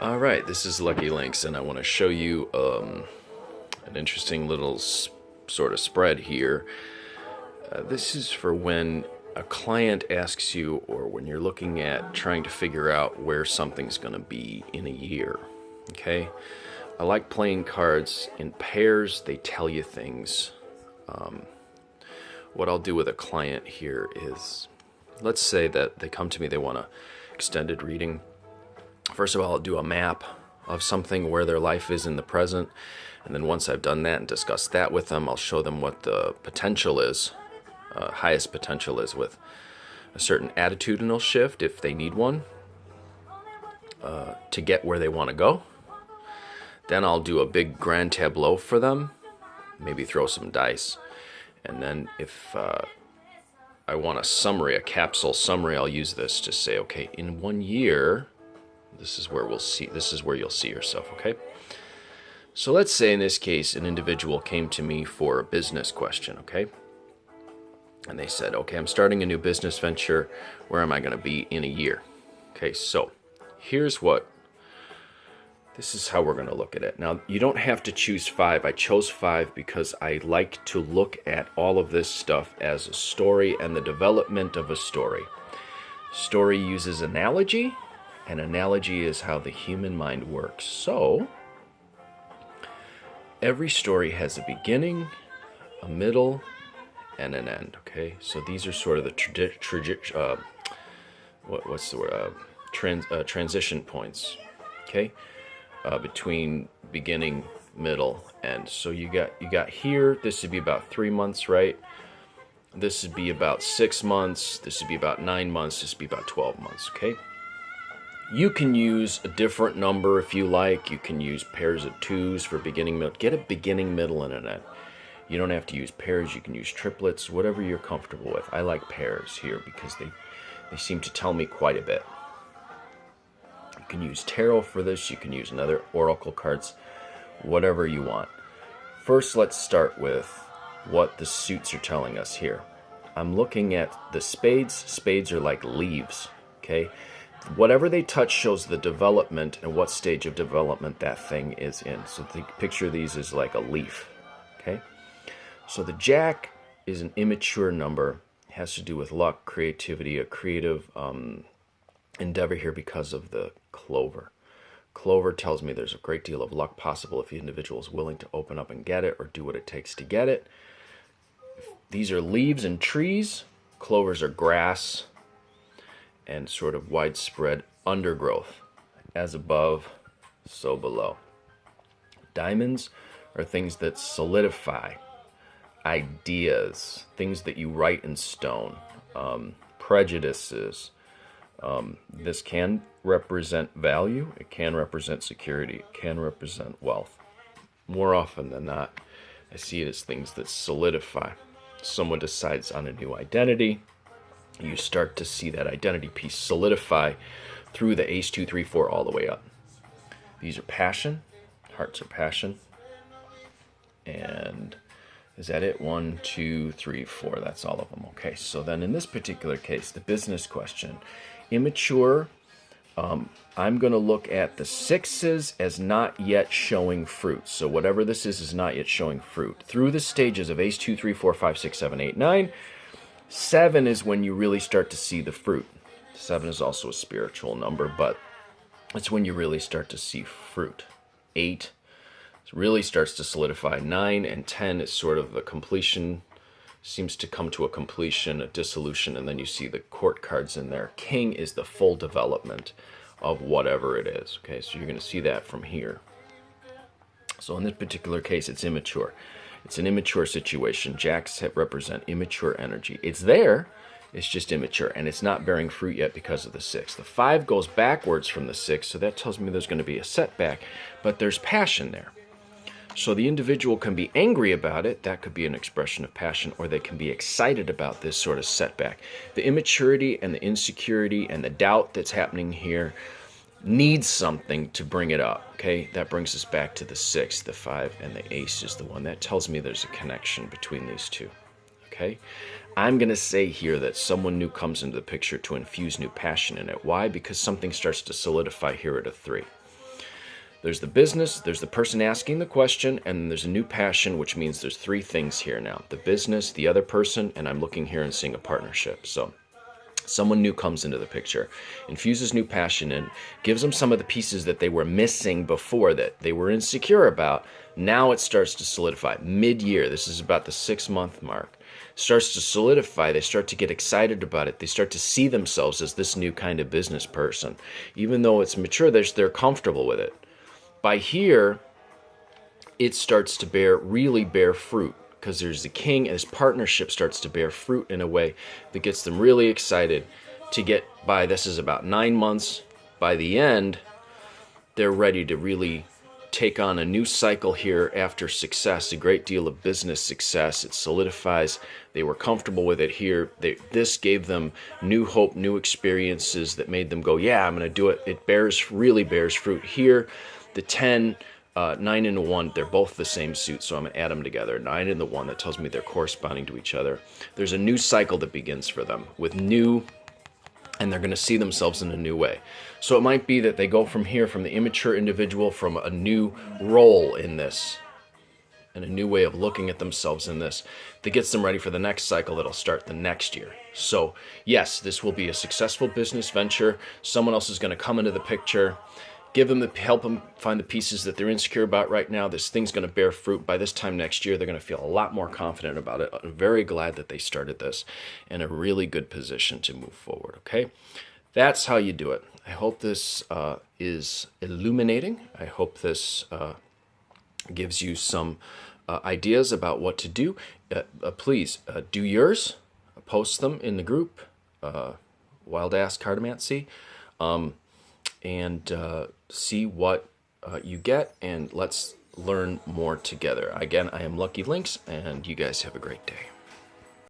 All right, this is Lucky Links, and I want to show you an interesting little sort of spread here. This is for when a client asks you, or when you're looking at trying to figure out where something's going to be in a year. Okay? I like playing cards in pairs, they tell you things. What I'll do with a client here is, let's say that they come to me, they want a extended reading. First of all, I'll do a map of something where their life is in the present. And then once I've done that and discussed that with them, I'll show them what the potential is, highest potential is with a certain attitudinal shift, if they need one, to get where they want to go. Then I'll do a big grand tableau for them, maybe throw some dice. And then if I want a summary, a capsule summary, I'll use this to say, okay, in 1 year, this is where you'll see yourself, okay? So let's say in this case, an individual came to me for a business question, okay? And they said, okay, I'm starting a new business venture. Where am I going to be in a year? Okay, so this is how we're going to look at it. Now, you don't have to choose 5. I chose 5 because I like to look at all of this stuff as a story and the development of a story. Story uses analogy. An analogy is how the human mind works. So, every story has a beginning, a middle, and an end. Okay, so these are sort of the transition points. Okay, between beginning, middle, end. So you got here. This would be about 3 months, right? This would be about 6 months. This would be about 9 months. This would be about 12 months. Okay. You can use a different number if you like. You can use pairs of 2s for beginning, middle. Get a beginning, middle, and an end. You don't have to use pairs. You can use triplets, whatever you're comfortable with. I like pairs here because they seem to tell me quite a bit. You can use tarot for this. You can use another oracle cards, whatever you want. First, let's start with what the suits are telling us here. I'm looking at the spades. Spades are like leaves, okay? Whatever they touch shows the development and what stage of development that thing is in. So picture these as like a leaf, okay? So the Jack is an immature number. It has to do with luck, creativity, a creative endeavor here because of the clover. Clover tells me there's a great deal of luck possible if the individual is willing to open up and get it or do what it takes to get it. These are leaves and trees. Clovers are grass and sort of widespread undergrowth. As above, so below. Diamonds are things that solidify, ideas, things that you write in stone, prejudices. This can represent value, it can represent security, it can represent wealth. More often than not, I see it as things that solidify. Someone decides on a new identity. You start to see that identity piece solidify through the ace, 2, 3, 4, all the way up. These are passion. Hearts are passion. And is that it? 1, 2, 3, 4. That's all of them. Okay, so then in this particular case, the business question, immature, I'm going to look at the 6s as not yet showing fruit. So whatever this is not yet showing fruit. Through the stages of ace, 2, 3, 4, 5, 6, 7, 8, 9, 7 is when you really start to see the fruit. 7 is also a spiritual number, but it's when you really start to see fruit. 8 really starts to solidify. 9 and 10 is sort of the completion, seems to come to a completion, a dissolution, and then you see the court cards in there. King is the full development of whatever it is. Okay, so you're going to see that from here. So in this particular case, it's immature. It's an immature situation. Jacks represent immature energy. It's there, it's just immature, and it's not bearing fruit yet because of the 6. The 5 goes backwards from the 6, so that tells me there's going to be a setback, but there's passion there. So the individual can be angry about it. That could be an expression of passion, or they can be excited about this sort of setback. The immaturity and the insecurity and the doubt that's happening here needs something to bring it up. Okay, that brings us back to the 6, the 5, and the ace is the one. That tells me there's a connection between these two. Okay, I'm going to say here that someone new comes into the picture to infuse new passion in it. Why? Because something starts to solidify here at a 3. There's the business, there's the person asking the question, and then there's a new passion, which means there's three things here now. The business, the other person, and I'm looking here and seeing a partnership. So someone new comes into the picture, infuses new passion in, gives them some of the pieces that they were missing before, that they were insecure about. Now it starts to solidify. Mid-year, this is about the 6-month mark, starts to solidify. They start to get excited about it. They start to see themselves as this new kind of business person. Even though it's mature, they're comfortable with it. By here, it starts to really bear fruit, because there's the king, and his partnership starts to bear fruit in a way that gets them really excited to get by. This is about 9 months. By the end, they're ready to really take on a new cycle here after success, a great deal of business success. It solidifies. They were comfortable with it here. This gave them new hope, new experiences that made them go, yeah, I'm going to do it. It really bears fruit here. The 10, 9 and the 1, they're both the same suit, so I'm going to add them together. 9 and the 1, that tells me they're corresponding to each other. There's a new cycle that begins for them with new, and they're going to see themselves in a new way. So it might be that they go from here, from the immature individual, from a new role in this, and a new way of looking at themselves in this, that gets them ready for the next cycle that'll start the next year. So yes, this will be a successful business venture. Someone else is going to come into the picture, help them find the pieces that they're insecure about right now. This thing's going to bear fruit. By this time next year, they're going to feel a lot more confident about it. I'm very glad that they started this in a really good position to move forward, okay? That's how you do it. I hope this is illuminating. I hope this gives you some ideas about what to do. Please do yours. Post them in the group, Wild Ass Cartomancy. And see what you get, and let's learn more together. Again, I am Lucky Links, and you guys have a great day.